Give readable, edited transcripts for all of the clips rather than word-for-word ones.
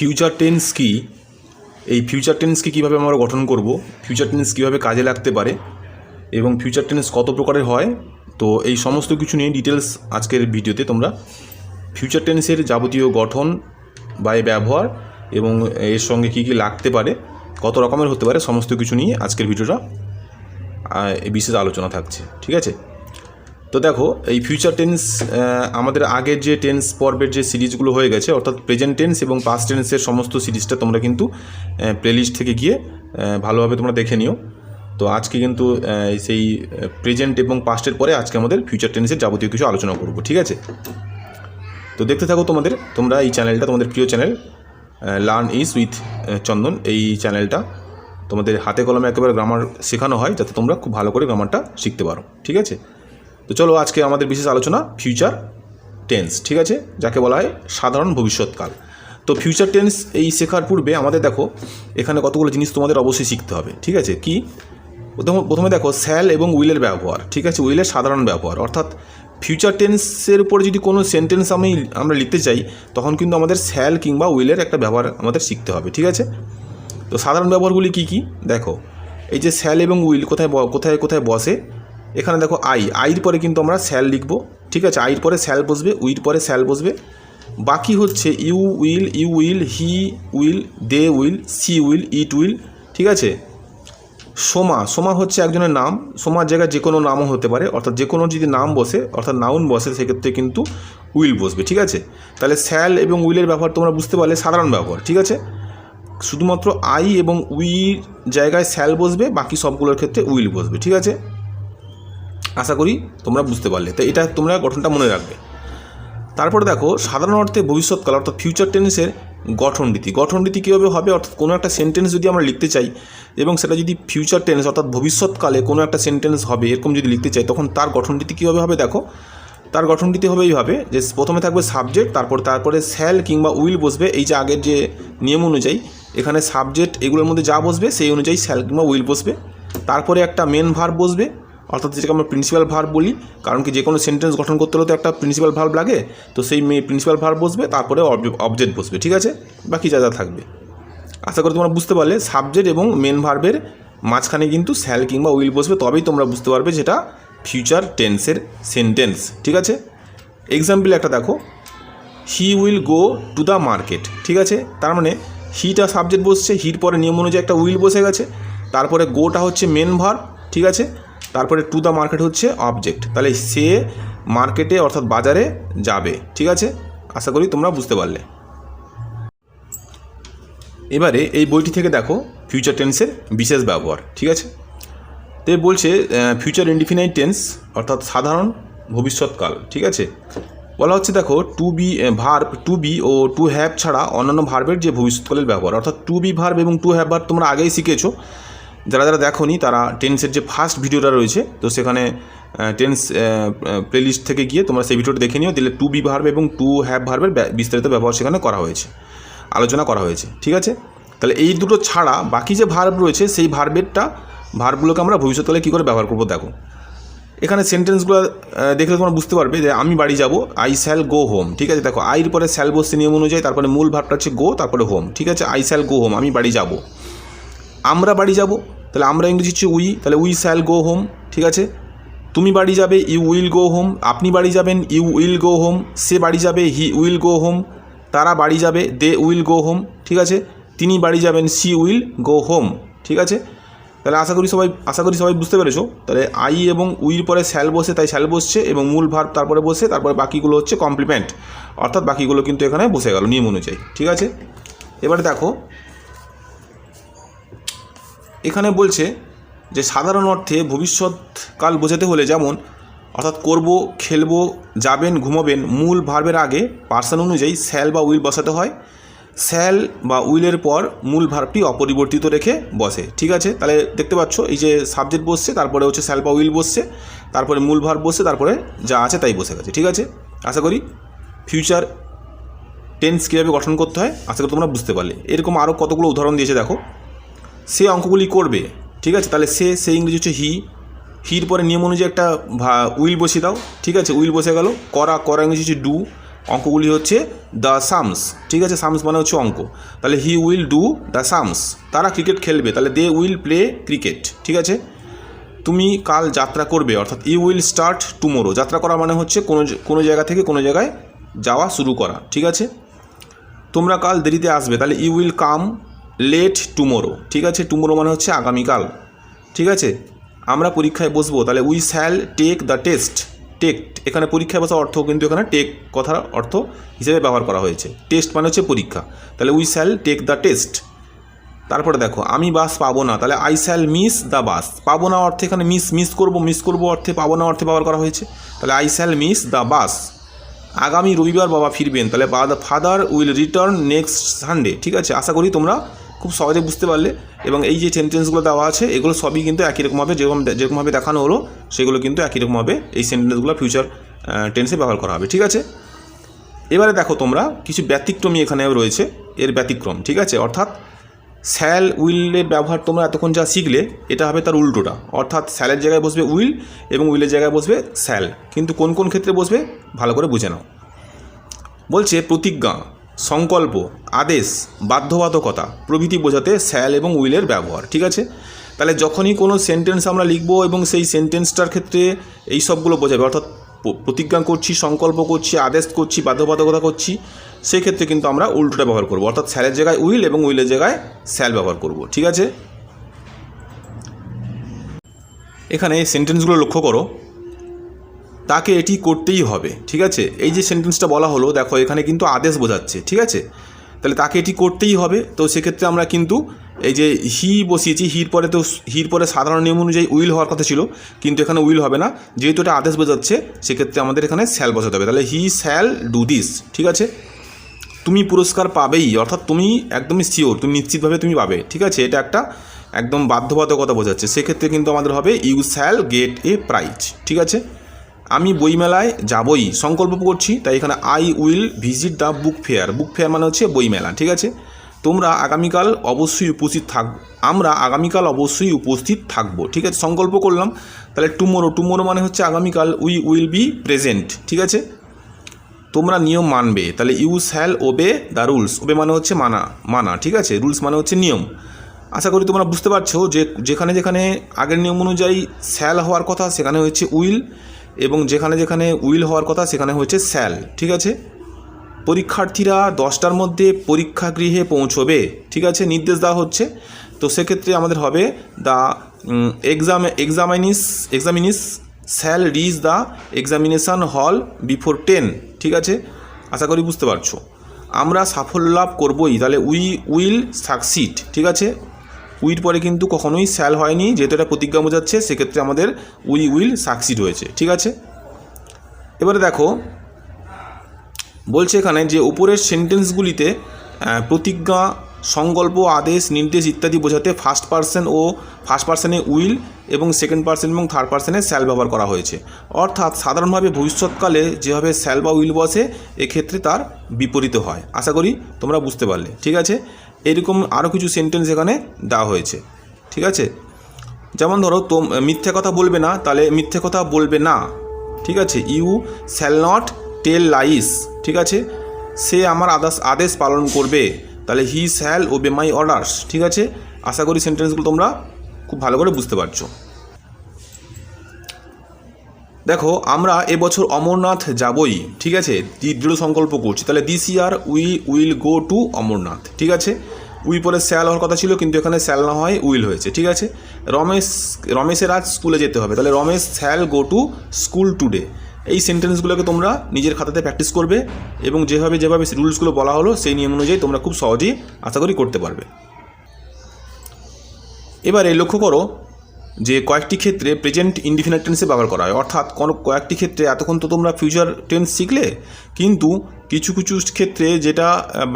Future tense কি, এই future টেন্সকে কীভাবে আমরা গঠন করব, ফিউচার টেন্স কীভাবে কাজে লাগতে পারে এবং ফিউচার টেন্স কত প্রকারের হয়, তো এই সমস্ত কিছু নিয়ে ডিটেলস আজকের ভিডিওতে তোমরা ফিউচার টেন্সের যাবতীয় গঠন বা এর ব্যবহার এবং এর সঙ্গে কী কী লাগতে পারে, কত রকমের হতে পারে, সমস্ত কিছু নিয়ে আজকের ভিডিওটা বিশেষ আলোচনা থাকছে। ঠিক আছে, তো দেখো এই ফিউচার টেন্স আমাদের আগের যে টেন্স পর্বের যে সিরিজগুলো হয়ে গেছে, অর্থাৎ প্রেজেন্ট টেন্স এবং পাস্ট টেন্সের সমস্ত সিরিজটা তোমরা কিন্তু প্লেলিস্ট থেকে গিয়ে ভালোভাবে তোমরা দেখে নিও। তো আজকে কিন্তু সেই প্রেজেন্ট এবং পাস্টের পরে আজকে আমাদের ফিউচার টেন্সের যাবতীয় কিছু আলোচনা করব। ঠিক আছে, তো দেখতে থাকো তোমরা এই চ্যানেলটা, তোমাদের প্রিয় চ্যানেল লার্ন ইজ উইথ চন্দন। এই চ্যানেলটা তোমাদের হাতে কলমে একেবারে গ্রামার শেখানো হয়, যাতে তোমরা খুব ভালো করে গ্রামারটা শিখতে পারো। ঠিক আছে, তো চলো আজকে আমাদের বিশেষ আলোচনা ফিউচার টেন্স। ঠিক আছে, যাকে বলা হয় সাধারণ ভবিষ্যৎকাল। তো ফিউচার টেন্স এই শেখার পূর্বে আমাদের দেখো এখানে কতগুলো জিনিস তোমাদের অবশ্যই শিখতে হবে। ঠিক আছে, কি প্রথমে দেখো শ্যাল এবং উইলের ব্যবহার। ঠিক আছে, উইলের সাধারণ ব্যবহার, অর্থাৎ ফিউচার টেন্সের উপরে যদি কোনো সেন্টেন্স আমরা লিখতে চাই, তখন কিন্তু আমাদের শ্যাল কিংবা উইলের একটা ব্যবহার আমাদের শিখতে হবে। ঠিক আছে, তো সাধারণ ব্যবহারগুলি কি কি দেখো, এই যে শ্যাল এবং উইল কোথায় কোথায় বসে, এখানে দেখো আইর পরে কিন্তু আমরা শ্যাল লিখব। ঠিক আছে, আইর পরে শ্যাল বসবে, উইর পরে শ্যাল বসবে। বাকি হচ্ছে you will, he will, they will, she will, it will. ঠিক আছে, সোমা হচ্ছে একজনের নাম, সোমার জায়গায় যে কোনো নামও হতে পারে, অর্থাৎ যে কোনো যদি নাম বসে, অর্থাৎ নাউন বসে, সেক্ষেত্রে কিন্তু উইল বসবে। ঠিক আছে, তাহলে শ্যাল এবং উইলের ব্যবহার তোমরা বুঝতে পারলে সাধারণ ব্যবহার। ঠিক আছে, শুধুমাত্র আই এবং উইর জায়গায় শ্যাল বসবে, বাকি সবগুলোর ক্ষেত্রে উইল বসবে। ঠিক আছে, আশা করি তোমরা বুঝতে পারলে। তো এটা তোমরা গঠনটা মনে রাখবে। তারপরে দেখো সাধারণ অর্থে ভবিষ্যৎকাল অর্থাৎ ফিউচার টেন্সের গঠনরীতি কীভাবে হবে, অর্থাৎ কোনো একটা সেন্টেন্স যদি আমরা লিখতে চাই এবং সেটা যদি ফিউচার টেন্স অর্থাৎ ভবিষ্যৎকালে কোনো একটা সেন্টেন্স হবে এরকম যদি লিখতে চাই, তখন তার গঠনরীতি কীভাবে হবে দেখো। তার গঠনরীতি হবে এইভাবে যে প্রথমে থাকবে সাবজেক্ট, তারপরে শ্যাল কিংবা উইল বসবে। এই যে আগের যে নিয়ম অনুযায়ী এখানে সাবজেক্ট এগুলোর মধ্যে যা বসবে সেই অনুযায়ী শ্যাল কিংবা উইল বসবে। তারপরে একটা মেন ভার্ব বসবে, অর্থাৎ যেটাকে আমরা প্রিন্সিপাল ভার্ব বলি, কারণ কি যে কোনো সেন্টেন্স গঠন করতে হলে তো একটা প্রিন্সিপাল ভার্ব লাগে, তো সেই প্রিন্সিপাল ভার্ব বসবে, তারপরে অবজেক্ট বসবে। ঠিক আছে, বাকি যা থাকবে আশা করি তোমরা বুঝতে পারলে। সাবজেক্ট এবং মেন ভার্বের মাঝখানে কিন্তু শ্যাল কিংবা উইল বসবে, তবেই তোমরা বুঝতে পারবে যেটা ফিউচার টেন্সের সেন্টেন্স। ঠিক আছে, এক্সাম্পল একটা দেখো, he will go to the market. ঠিক আছে, তার মানে হিটা সাবজেক্ট বসছে, হির পরে নিয়ম অনুযায়ী একটা উইল বসে গেছে, তারপরে গোটা হচ্ছে মেন ভার্ব। ঠিক আছে, তারপরে টু দ্য মার্কেট হচ্ছে অবজেক্ট, তাহলে সে মার্কেটে অর্থাৎ বাজারে যাবে। ঠিক আছে, আশা করি তোমরা বুঝতে পারলে। এবারে এই বইটি থেকে দেখো ফিউচার টেন্সের বিশেষ ব্যবহার। ঠিক আছে, তো বলছে ফিউচার ইনডিফিনাইট টেন্স অর্থাৎ সাধারণ ভবিষ্যৎকাল। ঠিক আছে, বলা হচ্ছে দেখো to be verb, to be ও টু হ্যাভ ছাড়া অন্যান্য ভার্বের যে ভবিষ্যৎকালের ব্যবহার, অর্থাৎ টু বি ভার্ব এবং টু হ্যাভ ভার্ব তোমরা আগেই শিখেছো। যারা দেখোনি তারা টেন্সের যে ফার্স্ট ভিডিওটা রয়েছে, তো সেখানে টেন্স প্লেলিস্ট থেকে গিয়ে তোমরা সেই ভিডিওটা দেখে নিও, দিলে টু বি ভার্ব এবং টু হ্যাভ ভার্বের বিস্তারিত ব্যবহার সেখানে আলোচনা করা হয়েছে। ঠিক আছে, তাহলে এই দুটো ছাড়া বাকি যে ভার্ব রয়েছে সেই ভার্বগুলোকে আমরা ভবিষ্যৎকালে কী করে ব্যবহার করবো দেখো। এখানে সেন্টেন্সগুলো দেখলে তোমরা বুঝতে পারবে যে আমি বাড়ি যাব, আই শ্যাল গো হোম। ঠিক আছে, দেখো আইর পরে শ্যাল বসছে নিয়ম অনুযায়ী, তারপরে মূল ভার্বটা হচ্ছে গো, তারপরে হোম। ঠিক আছে, আই শ্যাল গো হোম, আমি বাড়ি যাব। আমরা বাড়ি যাব, তাহলে আমরা ইংরেজি হচ্ছে উই, তাহলে উই শ্যাল গো হোম। ঠিক আছে, তুমি বাড়ি যাবে, ইউ উইল গো হোম। আপনি বাড়ি যাবেন, ইউ উইল গো হোম। সে বাড়ি যাবে, হি উইল গো হোম। তারা বাড়ি যাবে, দে উইল গো হোম। ঠিক আছে, তিনি বাড়ি যাবেন, সি উইল গো হোম। ঠিক আছে, তাহলে আশা করি সবাই বুঝতে পেরেছো। তাহলে আই এবং উইর পরে শ্যাল বসে, তাই শ্যাল বসছে, এবং মূল ভার্ব তারপরে বসে, তারপরে বাকিগুলো হচ্ছে কমপ্লিমেন্ট, অর্থাৎ বাকিগুলো কিন্তু এখানে বসে গেল নিয়ম অনুযায়ী। ঠিক আছে, এবারে দেখো এখানে বলছে যে সাধারণ অর্থে ভবিষ্যৎকাল বোঝাতে হলে যেমন অর্থাৎ করব, খেলবো, যাবেন, ঘুমাবেন, মূল ভার্বের আগে পার্সন অনুযায়ী শ্যাল বা উইল বসাতে হয়। শ্যাল বা উইলের পর মূল ভার্বটি অপরিবর্তিত রেখে বসে। ঠিক আছে, তাহলে দেখতে পাচ্ছ এই যে সাবজেক্ট বসছে, তারপরে হচ্ছে শ্যাল বা উইল বসছে, তারপরে মূল ভার্ব বসছে, তারপরে যা আছে তাই বসে গেছে। ঠিক আছে, আশা করি ফিউচার টেন্স কীভাবে গঠন করতে হয় আশা করি তোমরা বুঝতে পারলে। এরকম আরও কতগুলো উদাহরণ দিয়েছে দেখো, সে অঙ্কগুলি করবে। ঠিক আছে, তাহলে সে ইংরেজি হচ্ছে হির পরে নিয়ম অনুযায়ী একটা উইল বসিয়ে দাও। ঠিক আছে, উইল বসে গেল। করা ইংরেজি হচ্ছে ডু, অঙ্কগুলি হচ্ছে দ্য সামস, ঠিক আছে, সামস মানে হচ্ছে অঙ্ক। তাহলে he will do the sums, তারা ক্রিকেট খেলবে, তাহলে দে উইল প্লে ক্রিকেট, ঠিক আছে। তুমি কাল যাত্রা করবে, অর্থাৎ ইউ উইল স্টার্ট টুমোরো, যাত্রা করা মানে হচ্ছে কোনো জায়গা থেকে কোনো জায়গায় যাওয়া শুরু করা, ঠিক আছে। তোমরা কাল দেরিতে আসবে, তাহলে you will come late tomorrow, ঠিক আছে, টুমোরো মানে হচ্ছে আগামীকাল, ঠিক আছে। আমরা পরীক্ষায় বসবো, তাহলে we shall take the test, take এখানে পরীক্ষায় বসার অর্থ, কিন্তু এখানে টেক কথার অর্থ হিসেবে ব্যবহার করা হয়েছে। টেস্ট মানে হচ্ছে পরীক্ষা, তাহলে we shall take the test. তারপরে দেখো আমি বাস পাবো না, তাহলে I shall miss the bus, পাবো না অর্থে এখানে মিস করবো অর্থে, পাবো না অর্থে ব্যবহার করা হয়েছে, তাহলে আই শ্যাল মিস দ্য বাস। আগামী রবিবার বাবা ফিরবেন, তাহলে father will return next Sunday, ঠিক আছে। আশা করি তোমরা খুব সহজে বুঝতে পারলে, এবং এই যে সেন্টেন্সগুলো দেওয়া আছে এগুলো সবই কিন্তু একই রকমভাবে যেরকমভাবে দেখানো হলো সেগুলো কিন্তু একই রকমভাবে এই সেন্টেন্সগুলো ফিউচার টেন্সে ব্যবহার করা হবে, ঠিক আছে। এবারে দেখো তোমরা কিছু ব্যতিক্রমী এখানে রয়েছে, এর ব্যতিক্রম, ঠিক আছে। অর্থাৎ শ্যাল উইলের ব্যবহার তোমরা এতক্ষণ যা শিখলে এটা হবে তার উল্টোটা, অর্থাৎ শ্যালের জায়গায় বসবে উইল এবং উইলের জায়গায় বসবে শ্যাল, কিন্তু কোন কোন ক্ষেত্রে বসবে ভালো করে বুঝে নাও। বলছে প্রতিজ্ঞা, সংকল্প, আদেশ, বাধ্যবাধকতা প্রভৃতি বোঝাতে শ্যাল এবং উইলের ব্যবহার, ঠিক আছে। তাহলে যখনই কোনো সেন্টেন্স আমরা লিখবো এবং সেই সেন্টেন্সটার ক্ষেত্রে এই সবগুলো বোঝাবে, অর্থাৎ প্রতিজ্ঞা করছি, সংকল্প করছি, আদেশ করছি, বাধ্যবাধকতা করছি, সেই ক্ষেত্রে কিন্তু আমরা উল্টোটা ব্যবহার করব, অর্থাৎ শ্যালের জায়গায় উইল এবং উইলের জায়গায় শ্যাল ব্যবহার করব, ঠিক আছে। এখানে সেন্টেন্সগুলো লক্ষ্য করো, তাকে এটি করতেই হবে, ঠিক আছে। এই যে সেন্টেন্সটা বলা হলো দেখো এখানে কিন্তু আদেশ বোঝাচ্ছে, ঠিক আছে। তাহলে তাকে এটি করতেই হবে, তো সেক্ষেত্রে আমরা কিন্তু এই যে হি বসিয়েছি, হির পরে সাধারণ নিয়ম অনুযায়ী উইল হওয়ার কথা ছিল, কিন্তু এখানে উইল হবে না, যেহেতু এটা আদেশ বোঝাচ্ছে সেক্ষেত্রে আমাদের এখানে শ্যাল বসাতে হবে, তাহলে হি শ্যাল ডু দিস, ঠিক আছে। তুমি পুরস্কার পাবেই, অর্থাৎ তুমি একদমই শিওর, তুমি নিশ্চিতভাবে তুমি পাবে, ঠিক আছে, এটা একটা একদম বাধ্যবাধকতা বোঝাচ্ছে, সেক্ষেত্রে কিন্তু আমাদের হবে you shall get a prize, ঠিক আছে। আমি বইমেলায় যাবই, সংকল্প করছি, তাই এখানে I will visit the book fair, book fair মানে হচ্ছে বইমেলা, ঠিক আছে। তোমরা আগামীকাল অবশ্যই উপস্থিত আমরা আগামীকাল অবশ্যই উপস্থিত থাকবো, ঠিক আছে, সংকল্প করলাম, তাহলে টুমোরো মানে হচ্ছে আগামীকাল, উই উইল বি প্রেজেন্ট, ঠিক আছে। তোমরা নিয়ম মানবে, তাহলে you shall obey the rules, obey মানে হচ্ছে মানা, ঠিক আছে, রুলস মানে হচ্ছে নিয়ম। আশা করি তোমরা বুঝতে পারছো যে যেখানে যেখানে আগের নিয়ম অনুযায়ী শ্যাল হওয়ার কথা সেখানে হচ্ছে উইল, এবং যেখানে যেখানে উইল হওয়ার কথা সেখানে হচ্ছে শ্যাল, ঠিক আছে। পরীক্ষার্থীরা 10টার মধ্যে পরীক্ষাগৃহে পৌঁছবে, ঠিক আছে, নির্দেশ দেওয়া হচ্ছে, তো সেক্ষেত্রে আমাদের হবে the examinees shall reach the examination হল বিফোর 10, ঠিক আছে। আশা করি বুঝতে পারছো। আমরা সাফল্য লাভ করবই, তাহলে উই উইল সাকসিড, ঠিক আছে। উইর পরে কিন্তু কখনোই শ্যাল হয়নি, যেহেতু এটা প্রতিজ্ঞা বোঝাচ্ছে, সেক্ষেত্রে আমাদের উই উইল সাকসিড হয়েছে, ঠিক আছে। এবারে দেখো বলছে এখানে যে উপরের সেন্টেন্সগুলিতে প্রতিজ্ঞা, সংকল্প, আদেশ, নির্দেশ ইত্যাদি বোঝাতে ফার্স্ট পার্সনে উইল এবং সেকেন্ড পার্সন এবং থার্ড পার্সনে শ্যাল ব্যবহার করা হয়েছে, অর্থাৎ সাধারণভাবে ভবিষ্যৎকালে যেভাবে শ্যাল বা উইল বসে এক্ষেত্রে তার বিপরীত হয়। আশা করি তোমরা বুঝতে পারলে, ঠিক আছে। এরকম আরও কিছু সেন্টেন্স এখানে দেওয়া হয়েছে, ঠিক আছে। যেমন ধরো মিথ্যে কথা বলবে না, তাহলে মিথ্যে কথা বলবে না, ঠিক আছে। You shall not tell lies, ঠিক আছে। সে আমার আদেশ পালন করবে, তাহলে হি শ্যাল ওবে মাই অর্ডার্স, ঠিক আছে। আশা করি সেন্টেন্সগুলো তোমরা খুব ভালো করে বুঝতে পারছো। দেখো আমরা এবছর অমরনাথ যাবই, ঠিক আছে, দৃঢ় সংকল্প করছি, তাহলে this year we will go to Amarnath, ঠিক আছে। উই পরে শ্যাল হওয়ার কথা ছিল, কিন্তু এখানে শ্যাল না হয় উইল হয়েছে, ঠিক আছে। রমেশের আজ স্কুলে যেতে হবে, তাহলে Ramesh shall go to school today. এই সেন্টেন্সগুলোকে তোমরা নিজের খাতাতে প্র্যাকটিস করবে এবং যেভাবে রুলসগুলো বলা হলো সেই নিয়ম অনুযায়ী তোমরা খুব সহজেই আশা করি করতে পারবে। এবারে লক্ষ্য করো যে কয়েকটি ক্ষেত্রে প্রেজেন্ট ইনডিফিনিট টেন্সে ব্যবহার করা হয়, অর্থাৎ কয়েকটি ক্ষেত্রে এতক্ষণ তো তোমরা ফিউচার টেন্স শিখলে, কিন্তু কিছু কিছু ক্ষেত্রে যেটা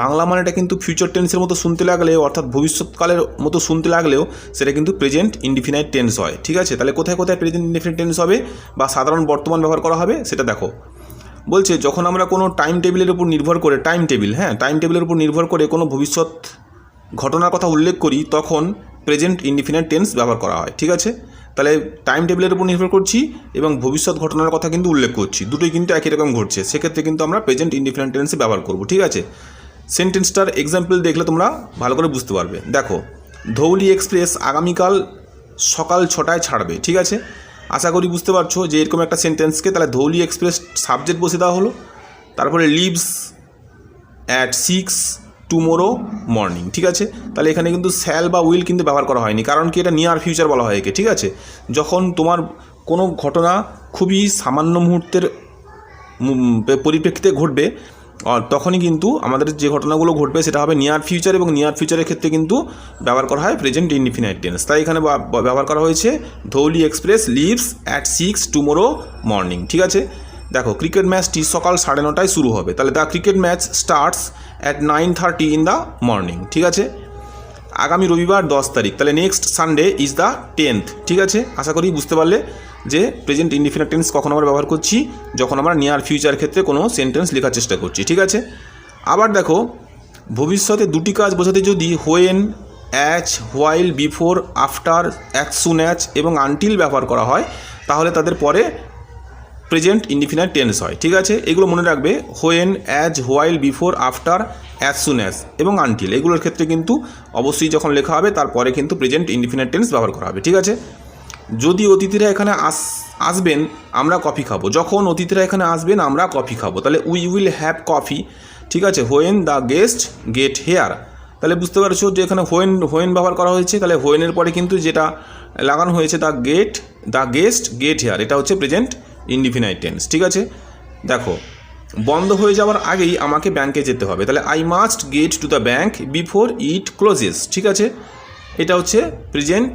বাংলা মানেটা কিন্তু ফিউচার টেন্সের মতো শুনতে লাগলেও, অর্থাৎ ভবিষ্যৎকালের মতো শুনতে লাগলেও সেটা কিন্তু প্রেজেন্ট ইনডিফিনিট টেন্স হয়, ঠিক আছে। তাহলে কোথায় কোথায় প্রেজেন্ট ইনডিফিনিট টেন্স হবে বা সাধারণ বর্তমান ব্যবহার করা হবে সেটা দেখো। বলছে যখন আমরা কোনো টাইম টেবিলের উপর নির্ভর করে টাইম টেবিলের উপর নির্ভর করে কোনো ভবিষ্যৎ ঘটনার কথা উল্লেখ করি তখন প্রেজেন্ট ইনডিফিনিট টেন্স ব্যবহার করা হয়, ঠিক আছে। তাহলে টাইম টেবিলের উপর নির্ভর করছি এবং ভবিষ্যৎ ঘটনার কথা কিন্তু উল্লেখ করছি, দুটোই কিন্তু একই রকম ঘটছে, সেক্ষেত্রে কিন্তু আমরা প্রেজেন্ট ইনডিফিনিট টেন্সে ব্যবহার করব। ঠিক আছে, সেন্টেন্সটার এক্সাম্পল দেখলে তোমরা ভালো করে বুঝতে পারবে। দেখো, ধৌলি এক্সপ্রেস আগামীকাল সকাল 6টায় ছাড়বে। ঠিক আছে, আশা করি বুঝতে পারছো যে এরকম একটা সেন্টেন্সকে তাহলে ধৌলি এক্সপ্রেস সাবজেক্ট বসে দেওয়া হলো, তারপরে লিভস অ্যাট 6 টুমোরো মর্নিং। ঠিক আছে, তাহলে এখানে কিন্তু শ্যাল বা উইল কিন্তু ব্যবহার করা হয়নি, কারণ কি এটা নিয়ার ফিউচার বলা হয় একে। ঠিক আছে, যখন তোমার কোনো ঘটনা খুবই সামান্য মুহূর্তের পরিপ্রেক্ষিতে ঘটবে তখনই কিন্তু আমাদের যে ঘটনাগুলো ঘটবে সেটা হবে নিয়ার ফিউচার, এবং নিয়ার ফিউচারের ক্ষেত্রে কিন্তু ব্যবহার করা হয় প্রেজেন্ট ইনডিফিনাইট টেন্স। তাই এখানে ব্যবহার করা হয়েছে Dhauli express leaves at 6 tomorrow morning. ঠিক আছে, দেখো, ক্রিকেট ম্যাচটি সকাল 9:30টায় শুরু হবে, তাহলে the cricket match starts at 9:30 in the morning. ঠিক আছে, আগামী রবিবার 10 তারিখ, তাহলে next Sunday is the 10th। ঠিক আছে, আশা করি বুঝতে পারলে যে প্রেজেন্ট ইনডিফিনিট টেন্স কখন আমরা ব্যবহার করছি, যখন আমরা নিয়ার ফিউচার ক্ষেত্রে কোনো সেন্টেন্স লেখার চেষ্টা করছি। ঠিক আছে, আবার দেখো, ভবিষ্যতে দুটি কাজ বোঝাতে যদি when, as, while, before, after, as soon as এবং আনটিল ব্যবহার করা হয়, তাহলে তাদের পরে প্রেজেন্ট ইনডিফিনিট টেন্স হয়। ঠিক আছে, এগুলো মনে রাখবে, when, as, while, before, after, as soon as এবং আনটিল, এগুলোর ক্ষেত্রে কিন্তু অবশ্যই যখন লেখা হবে তারপরে কিন্তু প্রেজেন্ট ইনডিফিনিট টেন্স ব্যবহার করা হবে। ঠিক আছে, যদি অতিথিরা এখানে আসবেন আমরা কফি খাবো, যখন অতিথিরা এখানে আসবেন আমরা কফি খাবো, তাহলে উই উইল হ্যাভ কফি। ঠিক আছে, when the guest get here, তাহলে বুঝতে পারছো যে এখানে হোয়েন ব্যবহার করা হয়েছে, তাহলে হোয়েনের পরে কিন্তু যেটা লাগানো হয়েছে দ্য গেস্ট গেট হেয়ার, এটা হচ্ছে প্রেজেন্ট ইনডিফিনিট টেন্স। ঠিক আছে, দেখো, বন্ধ হয়ে যাওয়ার আগেই আমাকে ব্যাংকে যেতে হবে, তাহলে I must get to the bank before it clauses. ঠিক আছে, এটা হচ্ছে প্রেজেন্ট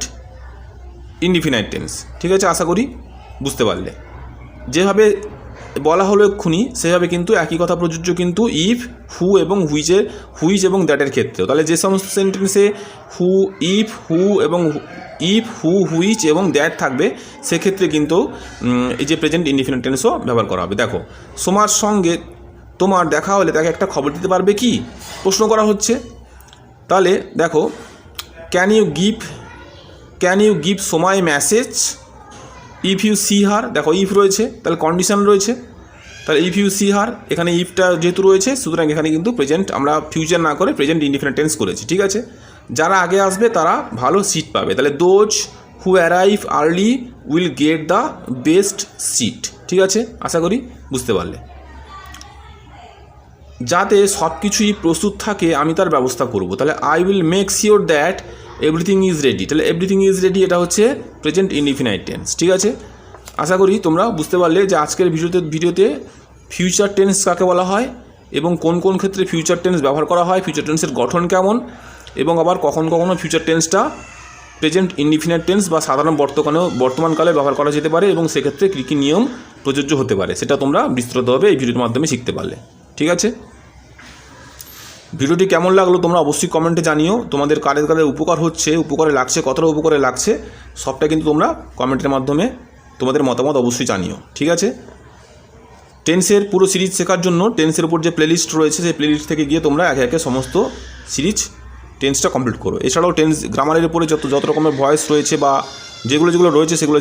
ইনডিফিনিট টেন্স। ঠিক আছে, আশা করি বুঝতে পারলে। যেভাবে বলা হলো এক্ষুনি সেভাবে কিন্তু একই কথা প্রযোজ্য কিন্তু ইফ, হু এবং হুইচ এবং দ্যাটের ক্ষেত্রেও। তাহলে যে সমস্ত সেন্টেন্সে ইফ, হু, হুইচ এবং দ্যাট থাকবে সেক্ষেত্রে কিন্তু এই যে প্রেজেন্ট ইনডিফিনিট টেন্সও ব্যবহার করা হবে। দেখো, সোমার সঙ্গে তোমার দেখা হলে তাকে একটা খবর দিতে পারবে কি, প্রশ্ন করা হচ্ছে। তাহলে দেখো, can you give Soma a message if you see her. দেখো, ইফ রয়েছে, তাহলে কন্ডিশন রয়েছে, তাহলে ইফ ইউ সি হার, এখানে ইফটা যেহেতু রয়েছে সুতরাং এখানে কিন্তু প্রেজেন্ট আমরা ফিউচার না করে প্রেজেন্ট ইনডিফিনিট টেন্স করেছি। ঠিক আছে, যারা আগে আসবে তারা ভালো সিট পাবে, তাহলে those who arrive early will get the best seat. ঠিক আছে, আশা করি বুঝতে পারলে। যাতে সব কিছুই প্রস্তুত থাকে আমি তার ব্যবস্থা করব, তাহলে I will make sure that everything is ready, তাহলে এভরিথিং ইজ রেডি এটা হচ্ছে প্রেজেন্ট ইনডিফিনিট টেন্স। ঠিক আছে, আশা করি তোমরা বুঝতে পারলে যে আজকের ভিডিওতে ফিউচার টেন্স কাকে বলা হয় এবং কোন কোন ক্ষেত্রে ফিউচার টেন্স ব্যবহার করা হয়, ফিউচার টেন্সের গঠন কেমন, এবং আবার কখনো ফিউচার টেন্সটা প্রেজেন্ট ইনডিফিনিট টেন্স বা সাধারণ বর্তমানকালে ব্যবহার করা যেতে পারে এবং সেক্ষেত্রে কী কী নিয়ম প্রযোজ্য হতে পারে সেটা তোমরা বিস্তৃতভাবে এই ভিডিওর মাধ্যমে শিখতে পারলে। ঠিক আছে, ভিডিওটি কেমন লাগলো তোমরা অবশ্যই কমেন্টে জানিও। তোমাদের কারে উপকার হচ্ছে, উপকারে লাগছে, কতটা উপকারে লাগছে সবটা কিন্তু তোমরা কমেন্টের মাধ্যমে তোমাদের মতামত অবশ্যই জানিও। ঠিক আছে, টেন্সের পুরো সিরিজ শেখার জন্য টেন্সের উপর যে প্লেলিস্ট রয়েছে সেই প্লেলিস্ট থেকে গিয়ে তোমরা একে একে সমস্ত সিরিজ টেন্সটা কমপ্লিট করো। এছাড়াও টেন্স গ্রামারের উপরে যত রকমের ভয়েস রয়েছে বা যেগুলো রয়েছে সেগুলো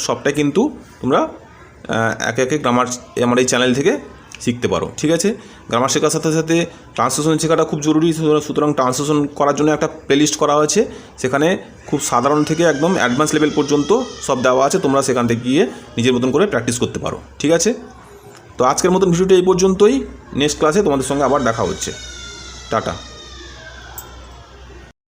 সবটাই কিন্তু তোমরা একে একে গ্রামার আমার এই চ্যানেল থেকে শিখতে পারো। ঠিক আছে, গ্রামার শেখার সাথে সাথে ট্রান্সলেশন শেখাটা খুব জরুরি, সুতরাং ট্রান্সলেশন করার জন্য একটা প্লেলিস্ট করা হয়েছে, সেখানে খুব সাধারণ থেকে একদম অ্যাডভান্স লেভেল পর্যন্ত সব দেওয়া আছে, তোমরা সেখান থেকে গিয়ে নিজের মতন করে প্র্যাকটিস করতে পারো। ঠিক আছে, তো আজকের মতন ভিডিওটা এই পর্যন্তই, নেক্সট ক্লাসে তোমাদের সঙ্গে আবার দেখা হচ্ছে। টাটা।